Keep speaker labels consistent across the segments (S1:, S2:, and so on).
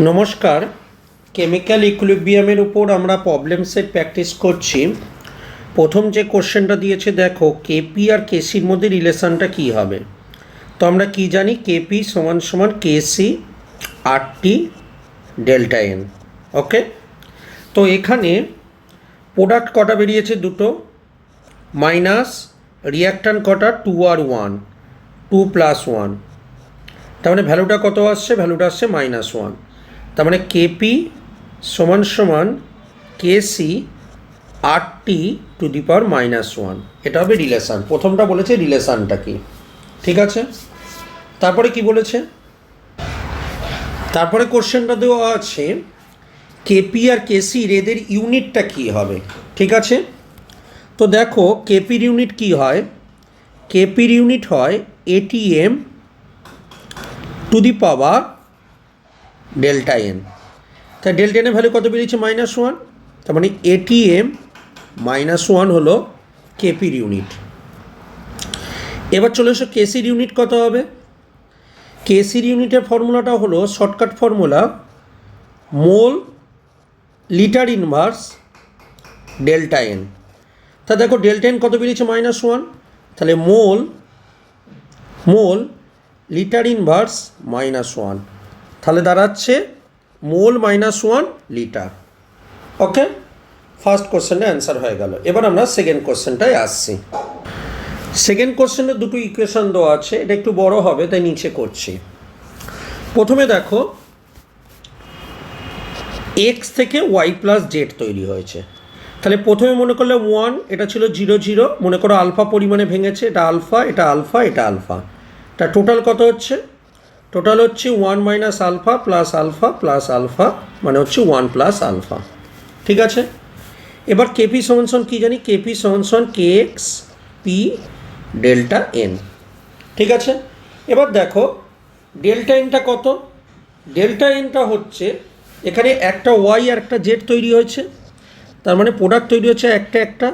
S1: নমস্কার। কেমিক্যাল ইকুইলিব্রিয়ামের উপর আমরা প্রবলেম সেট প্র্যাকটিস করছি। প্রথম যে কোশ্চেনটা দিয়েছে দেখো, কেপি আর কেসির মধ্যে রিলেশনটা কী হবে। তো আমরা কি জানি, কেপি সমান সমান কেসি আর টি ডেল্টা এন। ওকে, তো এখানে প্রোডাক্ট কটা বেরিয়েছে? দুটো, মাইনাস রিয়াক্ট্যান্ট কটা? 2 আর 1, 2 + 1। তার মানে ভ্যালুটা কত আসছে? ভ্যালুটা আসছে -1। তার মানে কেপি সমান সমান কেসি আর টি টু দি পাওয়ার -1। এটা হবে রিলেশান। প্রথমটা বলেছে রিলেশানটা কি, ঠিক আছে। তারপরে কি বলেছে, তারপরে কোশ্চেনটা দেওয়া আছে কেপি আর কেসির এদের ইউনিটটা কি হবে, ঠিক আছে। তো দেখো, কেপির ইউনিট কি হয়? কেপির ইউনিট হয় ATM two the power delta N. তা ডেল্টা এনের ভ্যালু কত বেরিয়েছে? -1। তার মানে এটিএম -1 হলো কেপির ইউনিট। এবার চলে এসো কেসির ইউনিট কত হবে। কেসির ইউনিটের ফর্মুলাটা হলো শর্টকাট ফর্মুলা, মোল লিটার ইনভার্স ডেল্টা এন। তা দেখো ডেল্টা এন কত বেরিয়েছে? -1। তাহলে মোল লিটার ইনভার্স -1, তাহলে দাঁড়াচ্ছে মোল -1 লিটার। ওকে, ফার্স্ট কোশ্চেনটা অ্যান্সার হয়ে গেল। এবার আমরা সেকেন্ড কোশ্চেনটায় আসছি। সেকেন্ড কোশ্চেনের দুটো ইকুয়েশন দেওয়া আছে, এটা একটু বড় হবে তাই নিচে করছি। প্রথমে দেখো, এক্স থেকে ওয়াই প্লাস জেড তৈরি হয়েছে। তাহলে প্রথমে মনে করলে 1, এটা ছিল 0 0, মনে করো আলফা পরিমাণে ভেঙেছে, এটা আলফা, এটা আলফা, এটা আলফা। তা টোটাল কত হচ্ছে? টোটাল হচ্ছে 1 - alpha plus alpha plus alpha, মানে হচ্ছে 1 + আলফা, ঠিক আছে। এবার কেপি সমান কী জানি? কেপি সমান কে এক্স পি ডেল্টা এন, ঠিক আছে। এবার দেখো ডেল্টা এনটা কত? ডেল্টা এনটা হচ্ছে, এখানে একটা ওয়াই আর একটা জেড তৈরি হয়েছে, তার মানে প্রোডাক্ট তৈরি হচ্ছে একটা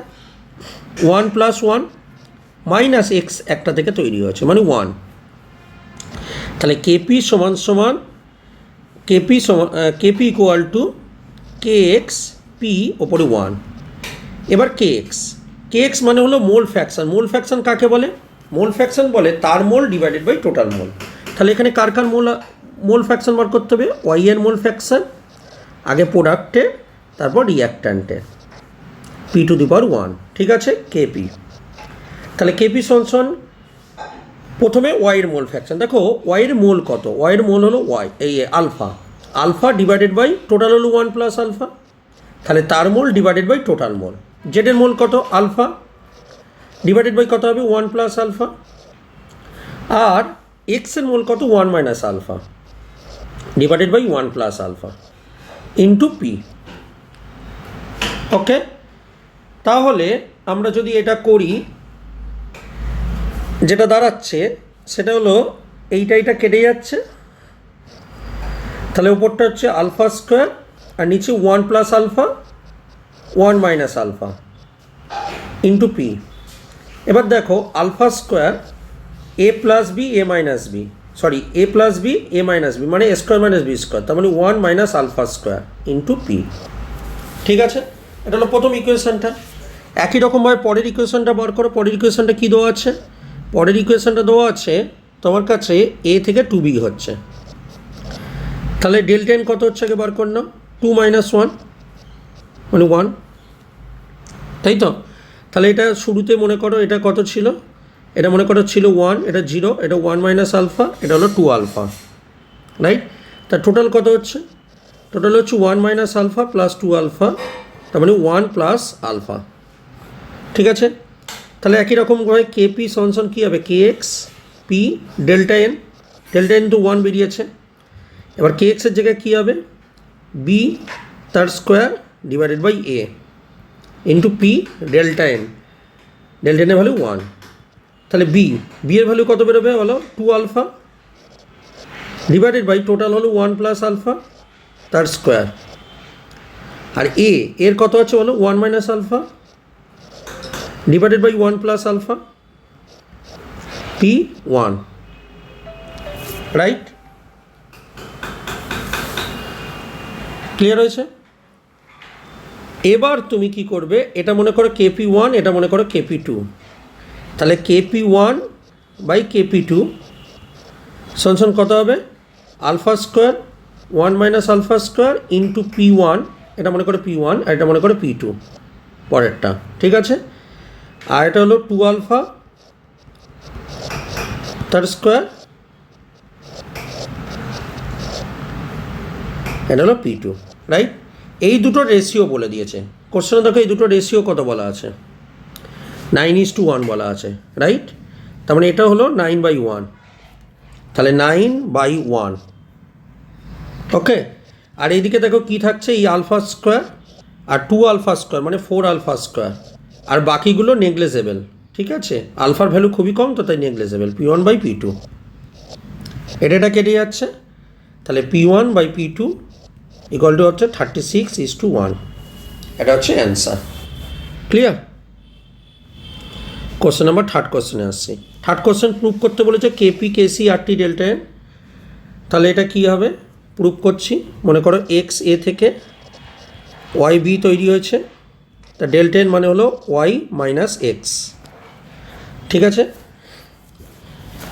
S1: 1 + 1 মাইনাস এক্স একটা থেকে তৈরি হয়েছে, মানে 1। তাহলে কেপি সমান কেপি ইকুয়াল টু কে এক্স পি ওপরে 1। এবার কে এক্স মানে হলো মোল ফ্র্যাকশন। মোল ফ্র্যাকশন কাকে বলে? মোল ফ্র্যাকশন বলে তার মোল ডিভাইডেড বাই টোটাল মোল। তাহলে এখানে কার মোল ফ্র্যাকশন বার করতে হবে? ওয়াই এর মোল ফ্র্যাকশন, আগে প্রোডাক্টের, তারপর রিয়াক্ট্যান্টের, পি টু দি পাওয়ার 1, ঠিক আছে, কেপি। তাহলে কেপি সমান প্রথমে ওয়াইয়ের মোল ফ্র্যাকশন। দেখো ওয়াইয়ের মোল কত? ওয়াইয়ের মোল হলো alpha. Alpha divided by total হলো 1 + আলফা, তাহলে তার mole divided by total mole. জেডের মোল কত? আলফা ডিভাইডেড বাই কত হবে? 1 + আলফা। আর এক্সের মোল কত? 1 - alpha divided by 1 + alpha into P. Okay, তাহলে আমরা যদি এটা করি, যেটা দাঁড়াচ্ছে সেটা হলো এইটা কেটে যাচ্ছে, তাহলে উপরটা হচ্ছে আলফা স্কোয়ার আর নিচে 1 + আলফা 1 - আলফা ইন্টু পি। এবার দেখো alpha square A plus B A minus B, sorry A plus B A minus B, মানে এ স্কোয়ার মাইনাস বি স্কোয়ার, তার মানে 1 - আলফা স্কোয়ার ইন্টু পি, ঠিক আছে। এটা হলো প্রথম ইকুয়েশনটা। একই রকমভাবে পরের ইকুয়েশনটা বার করো। পরের ইকুয়েশনটা কী দেওয়া আছে? পরের ইকুয়েশনটা দেওয়া আছে তোমার কাছে এ থেকে 2b হচ্ছে, তাহলে ডেল্টা এন কত হচ্ছে আগে বার কর নাও? 2 - 1 মানে 1, তাই তো। তাহলে এটা শুরুতে মনে করো এটা কত ছিল? এটা মনে করো ছিল 1, এটা 0, এটা 1 - আলফা, এটা হলো 2 আলফা, রাইট। তা টোটাল কত হচ্ছে? টোটাল হচ্ছে 1 - আলফা প্লাস 2 আলফা, তার মানে 1 + আলফা, ঠিক আছে। তাহলে একই রকমভাবে কেপি সমান কী হবে? কে এক্স পি ডেল্টা এন তো 1 বেরিয়েছে। এবার কে এক্সের জায়গায় কী হবে? বি তার square divided by a into p delta এনের ভ্যালু 1। তাহলে বি এর ভ্যালু কত বেরোবে বলো? 2 আলফা ডিভাইডেড বাই টোটাল হলো 1 + আলফা তার স্কোয়ার। আর এর কত আছে বলো? 1 - alpha divided by 1 + alpha p 1, right. Clear হয়েছে? এবার তুমি কি করবে, এটা মনে করো কেপি ওয়ান, এটা মনে করো কেপি টু, তাহলে KP one by KP two সমান কত হবে? Alpha square one minus alpha square into p one, এটা মনে করো পি ওয়ান আর এটা মনে করো পি টু পরেরটা, ঠিক আছে? আর এটা হলো টু আলফা তার স্কোয়ার, এটা হলো পি টু, রাইট? এই দুটো রেশিও বলে দিয়েছে কোশ্চেনে। দেখো এই দুটো রেশিও কত বলা আছে, 9:1 বলা আছে, রাইট? তার মানে এটা হলো 9/1, তাহলে 9/1, ওকে? আর এইদিকে দেখো কি থাকছে, এই আলফা স্কোয়ার আর টু আলফা স্কোয়ার মানে 4 আলফা স্কোয়ার, আর বাকিগুলো নেগলেজেবল, ঠিক আছে? আলফার ভ্যালু খুবই কম, তো তাই নেগলেজেবল, P1/P2, এটা কেটে যাচ্ছে, তাহলে P1/P2 ইকুয়াল টু হচ্ছে 36:1, এটা হচ্ছে answer. Clear? Question number third কোশ্চেনে আসছি। থার্ড কোশ্চেন প্রুভ করতে বলেছে KP KC RT delta n. তাহলে এটা কী হবে, প্রুভ করছি। মনে করো এক্স এ থেকে ওয়াই বি তৈরি হয়েছে, তা ডেল্টা এন মানে হলো ওয়াই মাইনাস এক্স, ঠিক আছে?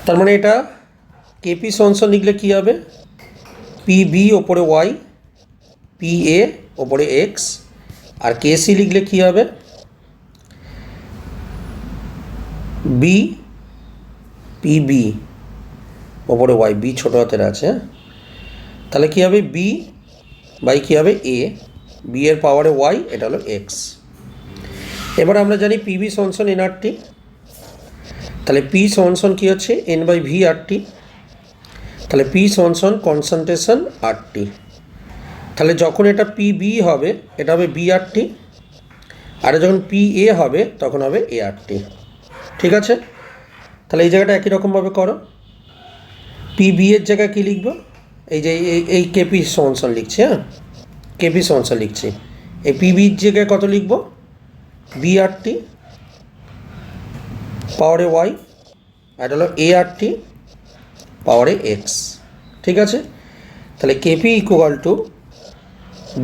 S1: তার মানে এটা কেপি সমান লিখলে কী হবে, পি বি ওপরে ওয়াই, পি এ ওপরে এক্স, আর কেসি লিখলে কী হবে, বি পি বি ওপরে ওয়াই, বি ছোটো হাতের আছে, তাহলে কী হবে বি বাই কী হবে এ, বি এর পাওয়ারে ওয়াই, এটা হলো এক্স। এবার আমরা জানি পি বি সমান এন আর টি, তাহলে পি সমান কী হচ্ছে এন বাই ভি আর টি, তাহলে পি সমান কনসেন্ট্রেশন আর টি। তাহলে যখন এটা পি বি হবে এটা হবে বি আর টি, আর যখন পি এ হবে তখন হবে এ আর টি, ঠিক আছে? তাহলে এই জায়গাটা একই রকমভাবে করো। পি বি এর জায়গায় কী লিখব, এই যে এই কেপি সমান লিখছি, হ্যাঁ কেপি সমান লিখছি। এই পি বির জায়গায় কত লিখব, বি আর টি পাওয়ারে ওয়াই, আর এটা হলো এ আর টি পাওয়ারে এক্স, ঠিক আছে? তাহলে KP equal to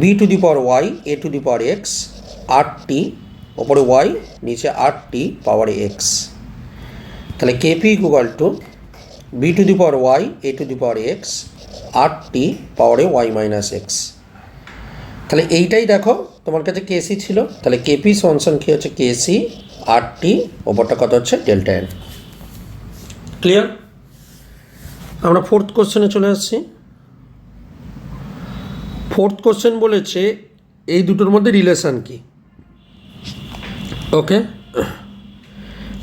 S1: B to the power Y A to the power X, R T ওপরে ওয়াই নিচে আর টি পাওয়ারে এক্স। তাহলে KP equal to B to the power Y A to the power X, R T পাওয়ারে Y minus x. তাহলে এইটাই দেখো তোমার কাছে কেসি ছিল, তাহলে কেপি সমান কী হচ্ছে কেসি আর টি, ওপরটা কত হচ্ছে ডেল্টা এন। ক্লিয়ার? আমরা ফোর্থ কোশ্চেনে চলে আসছি। ফোর্থ কোশ্চেন বলেছে এই দুটোর মধ্যে রিলেশান কি, ওকে?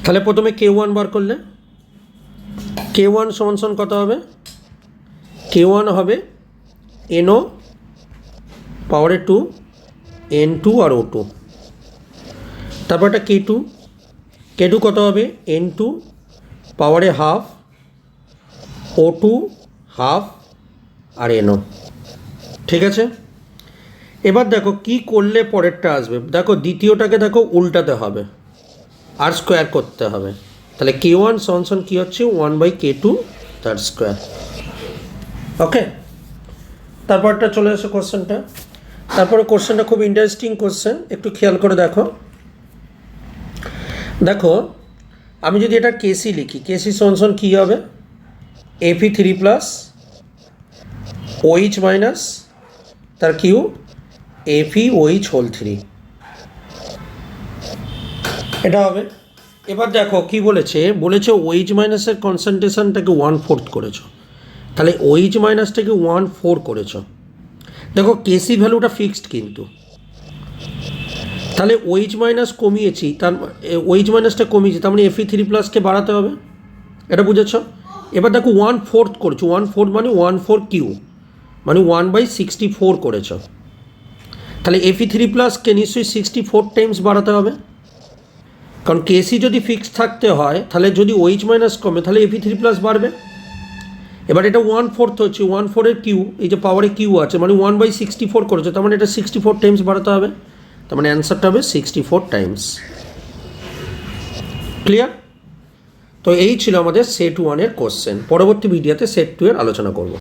S1: তাহলে প্রথমে কে ওয়ান বার করলে কে ওয়ান সমান কত হবে, কে ওয়ান হবে এনও পাওয়ারে টু, এন টু আর ও টু। তারপর একটা কে টু, কে টু কত হবে এন টু পাওয়ারে হাফ, ও টু হাফ আর এনও, ঠিক আছে? এবার দেখো কি করলে পরেরটা আসবে, দেখো দ্বিতীয়টাকে দেখো উল্টাতে হবে আর স্কোয়ার করতে হবে। তাহলে কে ওয়ান সমান কী হচ্ছে 1/K2 তার স্কোয়ার, ওকে? তারপরটা চলে আসে কোশ্চেনটা। তারপরে কোশ্চেনটা খুব ইন্টারেস্টিং কোশ্চেন, একটু খেয়াল করে দেখো। দেখো আমি যদি এটা কেসি লিখি, কেসি সমান কী হবে, AP three plus OH minus তার Q AP OH whole three, এটা হবে। এবার দেখো কি বলেছে, ওইচ মাইনাসের কনসেন্ট্রেশনটাকে 1/4 করেছো, তাহলে ওইচ মাইনাসটাকে 1/4 করেছো। দেখো কেসি ভ্যালুটা ফিক্সড কিন্তু, তাহলে ওইচ মাইনাস কমিয়েছি, তার ওইচ মাইনাসটা কমিয়েছি, তার মানে এফি থ্রি প্লাসকে বাড়াতে হবে, এটা বুঝেছ? এবার দেখো 1/4 করেছো, 1/4 মানে 1/4 কিউ মানে 1/64 করেছ, তাহলে এফি থ্রি প্লাসকে নিশ্চয়ই 64 টাইমস বাড়াতে হবে, কারণ কেসি যদি ফিক্সড থাকতে হয় তাহলে যদি ওইচ মাইনাস কমে তাহলে এফি থ্রি প্লাস বাড়বে। এবার এটা 1/4 হচ্ছে, 1/4 কিউ, এই যে পাওয়ারে কিউ আছে মানে 1/64 করেছে, তার মানে এটা 64 টাইমস বাড়াতে হবে, তার মানে অ্যান্সারটা হবে 64 টাইমস। ক্লিয়ার? তো এই ছিল আমাদের সেট 1 এর কোশ্চেন। পরবর্তী ভিডিওতে সেট 2 এর আলোচনা করব।